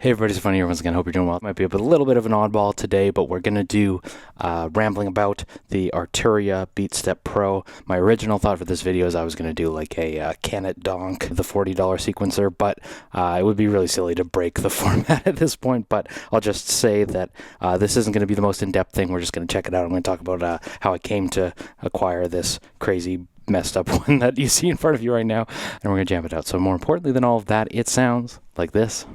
Hey everybody, it's Tafony here once again. Hope you're doing well. It might be a little bit of an oddball today, but we're going to do rambling about the Arturia Beatstep Pro. My original thought for this video is I was going to do like a Can It Donk, the $40 sequencer, but it would be really silly to break the format at this point. But I'll just say that this isn't going to be the most in-depth thing. We're just going to check it out. I'm going to talk about how I came to acquire this crazy messed up one that you see in front of you right now, and we're going to jam it out. So more importantly than all of that, it sounds like this.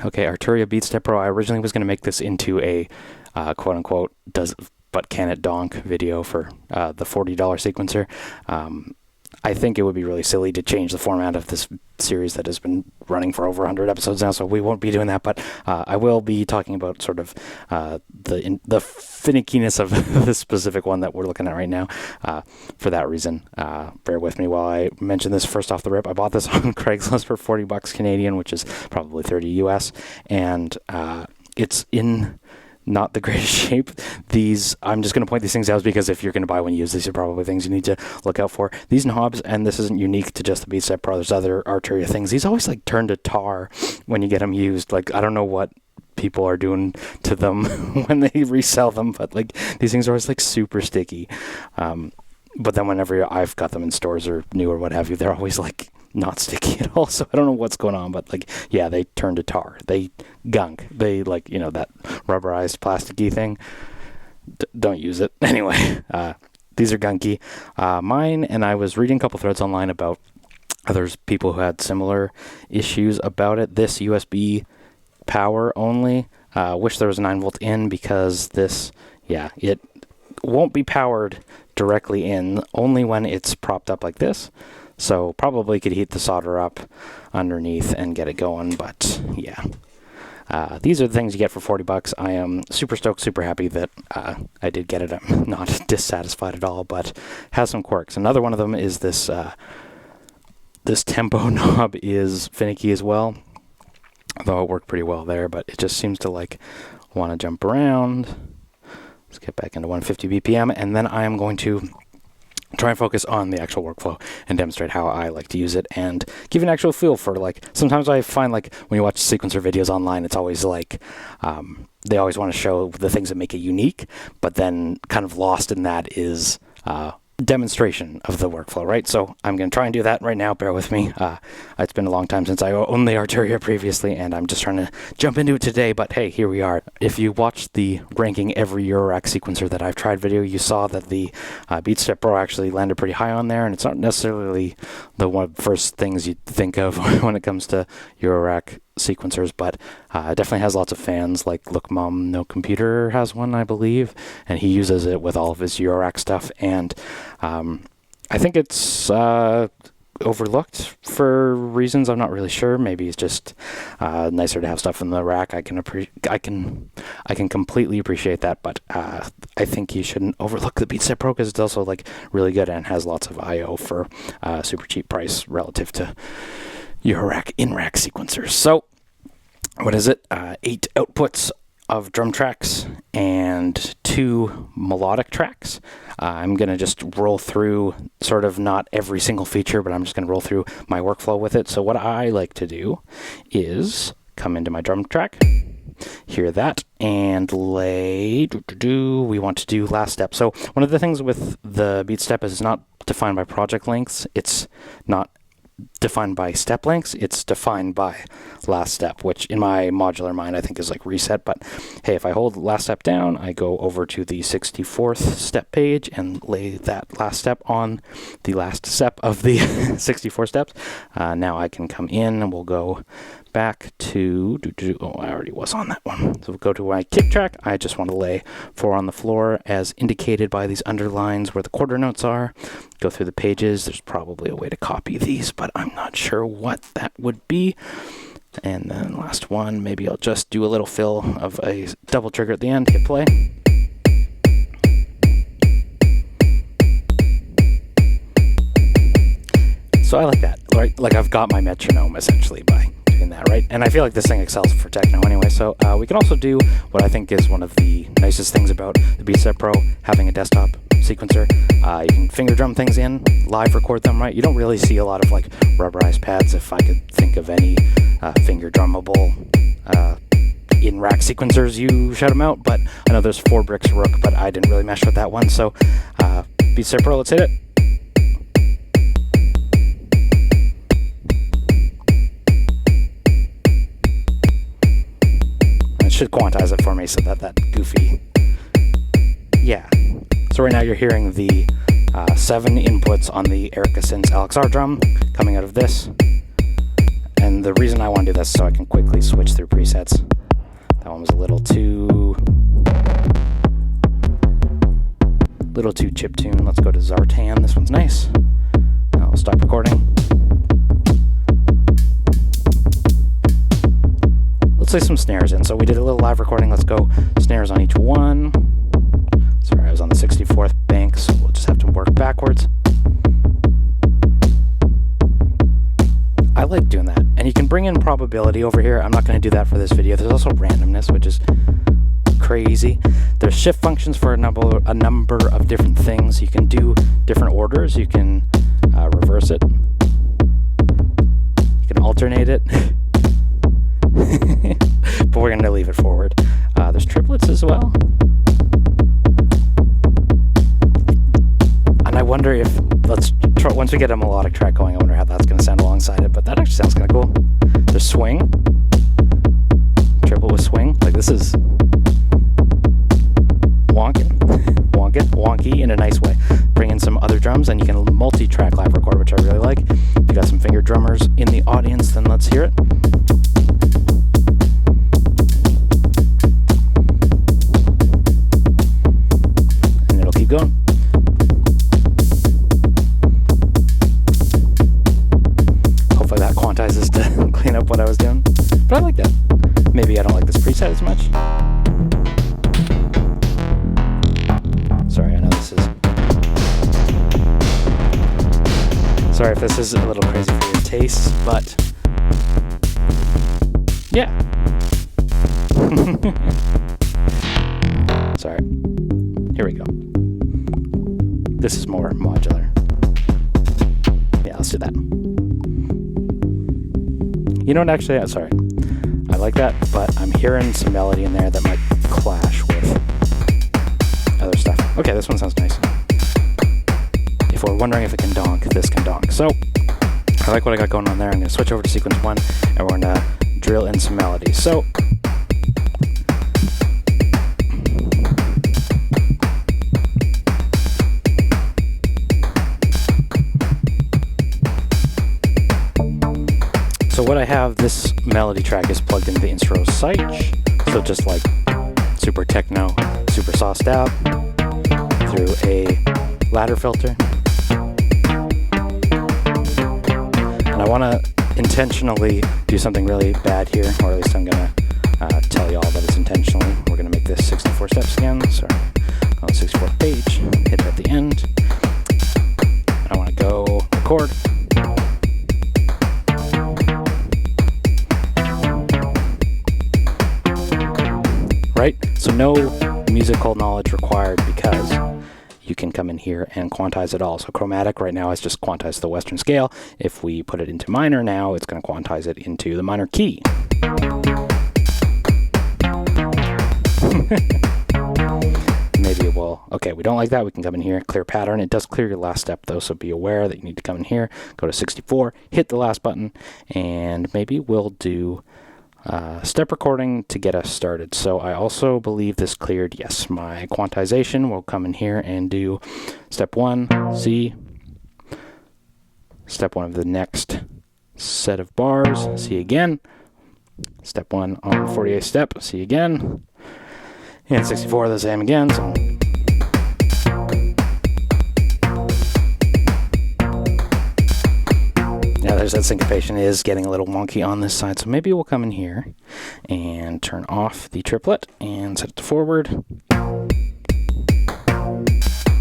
Okay, Arturia Beatstep Pro. I originally was going to make this into a quote-unquote can it donk video for the $40 sequencer. I think it would be really silly to change the format of this series that has been running for over 100 episodes now, so we won't be doing that, but I will be talking about sort of the finickiness of this specific one that we're looking at right now. For that reason, bear with me while I mention this first off the rip. I bought this on Craigslist for 40 bucks Canadian, which is probably 30 US, and it's in not the greatest shape. I'm just going to point these things out because if you're going to buy one used, these are probably things you need to look out for. These knobs, and this isn't unique to just the Beatstep Pro, there's other Arturia things, these always like turn to tar when you get them used. Like, I don't know what people are doing to them when they resell them, but like these things are always like super sticky. But then whenever I've got them in stores or new or what have you, they're always like not sticky at all. So I don't know what's going on, but like, yeah, they turn to tar. They gunk. They like, you know, that rubberized plasticky thing. Don't use it. Anyway, these are gunky. Mine, and I was reading a couple threads online about others, people who had similar issues about it. This USB power only. Wish there was a 9-volt in because this, yeah, it won't be powered directly in, only when it's propped up like this. So probably could heat the solder up underneath and get it going, but yeah. These are the things you get for 40 bucks. I am super stoked, super happy that I did get it. I'm not dissatisfied at all, but has some quirks. Another one of them is this this tempo knob is finicky as well, though it worked pretty well there, but it just seems to like want to jump around. Let's get back into 150 BPM, and then I am going to try and focus on the actual workflow and demonstrate how I like to use it and give an actual feel for, like, sometimes I find like when you watch sequencer videos online, it's always like they always want to show the things that make it unique, but then kind of lost in that is demonstration of the workflow, right? So I'm going to try and do that right now. Bear with me. It's been a long time since I owned the Arturia previously, and I'm just trying to jump into it today, but hey, here we are. If you watched the ranking every Eurorack sequencer that I've tried video, you saw that the Beatstep Pro actually landed pretty high on there, and it's not necessarily the one first things you think of when it comes to Eurorack sequencers, but it definitely has lots of fans. Like Look Mom No Computer has one, I believe, and he uses it with all of his Eurorack stuff, and I think it's overlooked for reasons I'm not really sure. Maybe it's just nicer to have stuff in the rack. I can completely appreciate that, but I think you shouldn't overlook the Beatstep Pro because it's also like really good and has lots of I/O for super cheap price relative to Eurorack in-rack sequencers. So what is it? 8 outputs of drum tracks and 2 melodic tracks. I'm going to just roll through sort of not every single feature, but I'm just going to roll through my workflow with it. So what I like to do is come into my drum track, hear that and lay. We want to do last step. So one of the things with the Beatstep is it's not defined by project lengths. It's not defined by step lengths. It's defined by last step, which in my modular mind I think is like reset. But hey, if I hold last step down, I go over to the 64th step page and lay that last step on the last step of the 64 steps. Now I can come in and we'll go back to, oh, I already was on that one. So we'll go to my kick track. I just want to lay 4 on the floor as indicated by these underlines where the quarter notes are. Go through the pages. There's probably a way to copy these, but I'm not sure what that would be. And then last one, maybe I'll just do a little fill of a double trigger at the end, hit play. So I like that, right? Like I've got my metronome essentially by doing that, right? And I feel like this thing excels for techno anyway. So we can also do what I think is one of the nicest things about the Beatstep Pro, having a desktop sequencer. You can finger drum things in, live record them, right? You don't really see a lot of like rubberized pads, if I could think of any finger drummable in-rack sequencers, you shout them out. But I know there's 4 Bricks Rook, but I didn't really mesh with that one. So Beatstep Pro, let's hit it. Should quantize it for me so that goofy, yeah. So right now you're hearing the 7 inputs on the Erica Synths LXR drum coming out of this, and the reason I want to do this is so I can quickly switch through presets. That one was a little too chiptune. Let's go to Zartan. This one's nice. I'll stop recording. Let's lay some snares in. So we did a little live recording. Let's go snares on each one. Sorry, I was on the 64th bank, so we'll just have to work backwards. I like doing that. And you can bring in probability over here. I'm not going to do that for this video. There's also randomness, which is crazy. There's shift functions for a number of different things. You can do different orders. You can reverse it. You can alternate it. But we're going to leave it forward. There's triplets as well. And I wonder if, let's try, once we get a melodic track going, I wonder how that's going to sound alongside it. But that actually sounds kind of cool. There's swing. Triple with swing. Like this is wonky in a nice way. Bring in some other drums and you can multi-track live record, which I really like. If you got some finger drummers in the audience, then let's hear it. Going. Hopefully that quantizes to clean up what I was doing. But I like that. Maybe I don't like this preset as much. Sorry, I know this is... Sorry if this is a little crazy for your tastes, but... Yeah. Sorry. Here we go. This is more modular. Yeah, let's do that. You know what, actually, sorry. I like that, but I'm hearing some melody in there that might clash with other stuff. Okay, this one sounds nice. If we're wondering if it can donk, this can donk. So, I like what I got going on there. I'm going to switch over to sequence 1, and we're going to drill in some melodies. So, what I have, this melody track is plugged into the Instro Site, so just like super techno, super sauced out through a ladder filter. And I want to intentionally do something really bad here, or at least I'm going to tell you all that it's intentionally. We're going to make this 64 steps again, sorry, on the 64th page, hit it at the end. I want to go record. Right? So no musical knowledge required because you can come in here and quantize it all. So chromatic right now is just quantize the Western scale. If we put it into minor now, it's going to quantize it into the minor key. Maybe it will. Okay, we don't like that. We can come in here, clear pattern. It does clear your last step though, so be aware that you need to come in here, go to 64, hit the last button, and maybe we'll do step recording to get us started. So I also believe this cleared, yes, my quantization. We'll come in here and do step 1, C, step 1 of the next set of bars, C again, step 1 on the 48th step, C again, and 64 the same again. So yeah, there's that syncopation. It is getting a little wonky on this side, so maybe we'll come in here and turn off the triplet and set it to forward.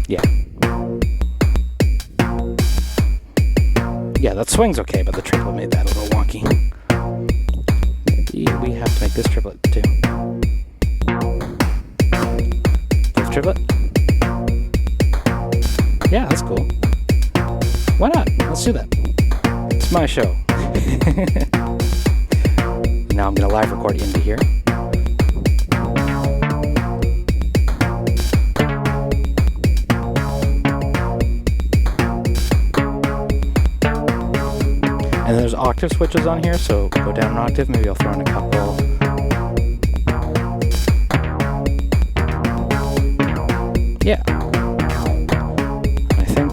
Yeah. Yeah, that swing's okay, but the triplet made that a little wonky. Maybe we have to make this triplet too. Fourth triplet. Yeah, that's cool. Why not? Let's do that. It's my show. Now I'm going to live record into here. And there's octave switches on here, so go down an octave. Maybe I'll throw in a couple. Yeah. I think.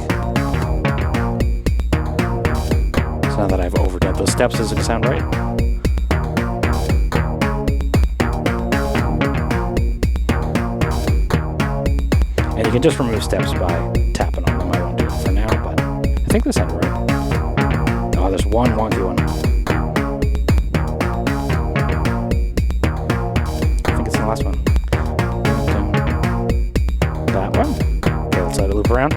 So now that I've overdubbed those steps, does it sound right? And you can just remove steps by tapping on them. I won't do it for now, but I think this sounded right. Oh, there's one wonky one. I think it's the last one. That one. Okay, let's let it loop around.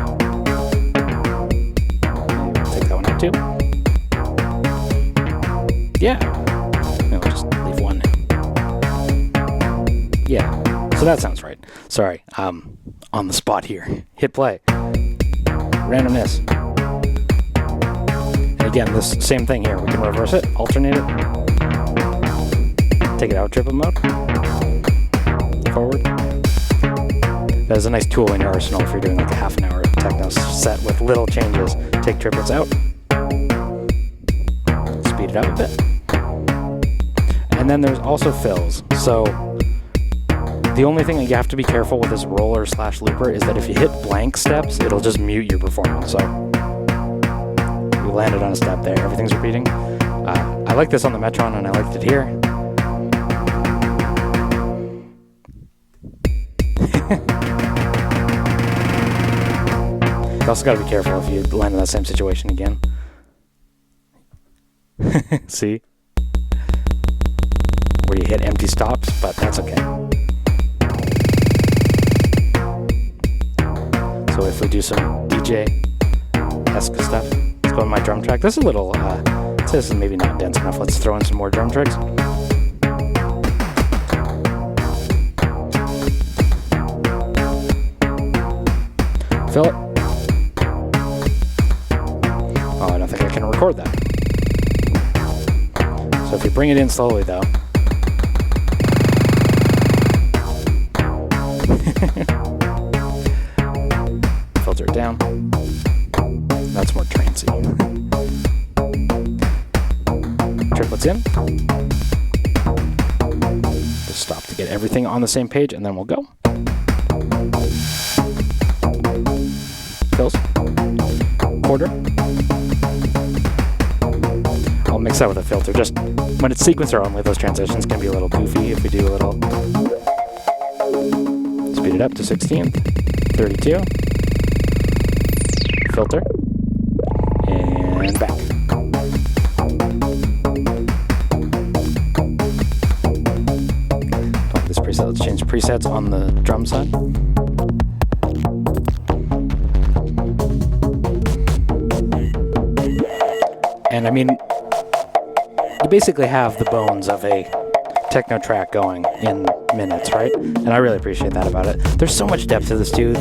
Maybe we'll take that one out too. Yeah. Maybe we'll just leave one. Yeah. So that sounds right. Sorry. On the spot here. Hit play. Randomness. Again, this same thing here. We can reverse it, alternate it, take it out of triplet mode, forward. That is a nice tool in your arsenal if you're doing like a half an hour techno set with little changes. Take triplets out, speed it up a bit. And then there's also fills. So the only thing that you have to be careful with this roller / looper is that if you hit blank steps, it'll just mute your performance. So landed on a step there, everything's repeating. I like this on the Metron and I liked it here. You also gotta be careful if you land in that same situation again. See? Where you hit empty stops, but that's okay. So if we do some DJ-esque stuff, go on my drum track. This is a little, this is maybe not dense enough. Let's throw in some more drum tricks. Fill it. Oh, I don't think I can record that. So if you bring it in slowly though. Filter it down. That's more trancy. Triplets in. Just stop to get everything on the same page and then we'll go. Fills. Quarter. I'll mix that with a filter. Just when it's sequencer only, those transitions can be a little goofy if we do a little. Speed it up to 16. 32. Filter. And back. This preset. Let's change presets on the drum side. And I mean, you basically have the bones of a techno track going in minutes, right? And I really appreciate that about it. There's so much depth to this too.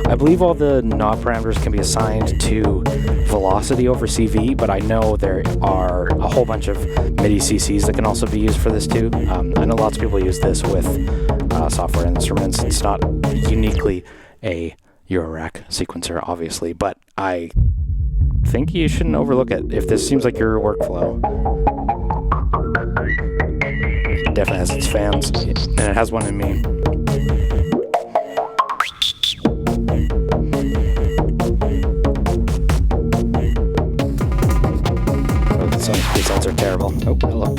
I believe all the knob parameters can be assigned to velocity over CV, but I know there are a whole bunch of MIDI CCs that can also be used for this too. I know lots of people use this with software instruments. It's not uniquely a Eurorack sequencer, obviously, but I think you shouldn't overlook it. If this seems like your workflow, it definitely has its fans, and it has one in me. Some presets are terrible. Oh, hello.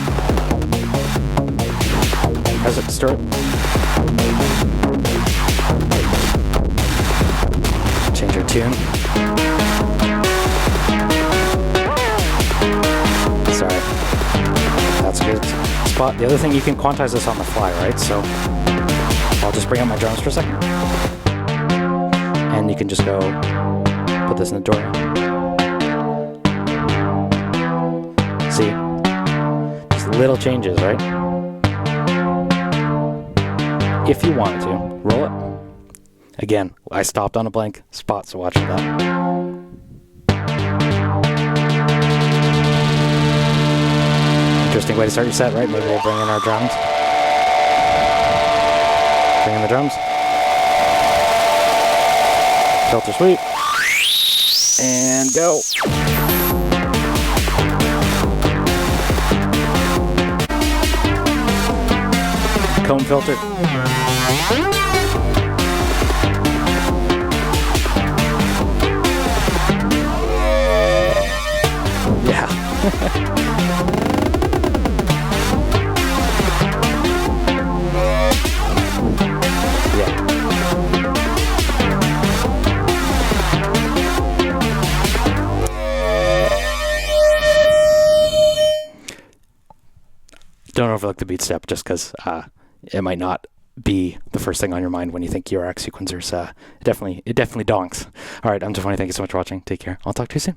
How's it start? Change your tune. Sorry. That's a good spot. The other thing, you can quantize this on the fly, right? So I'll just bring up my drums for a second. And you can just go put this in the door. See? Just little changes, right? If you wanted to, roll it. Again, I stopped on a blank spot, so watch for that. Interesting way to start your set, right? Maybe we'll bring in our drums. Bring in the drums. Filter sweep. And go. Comb filter. Yeah. Yeah. Don't overlook the beat step just because it might not be the first thing on your mind when you think Eurorack sequencers. It definitely donks. All right, I'm tafony. Thank you so much for watching. Take care. I'll talk to you soon.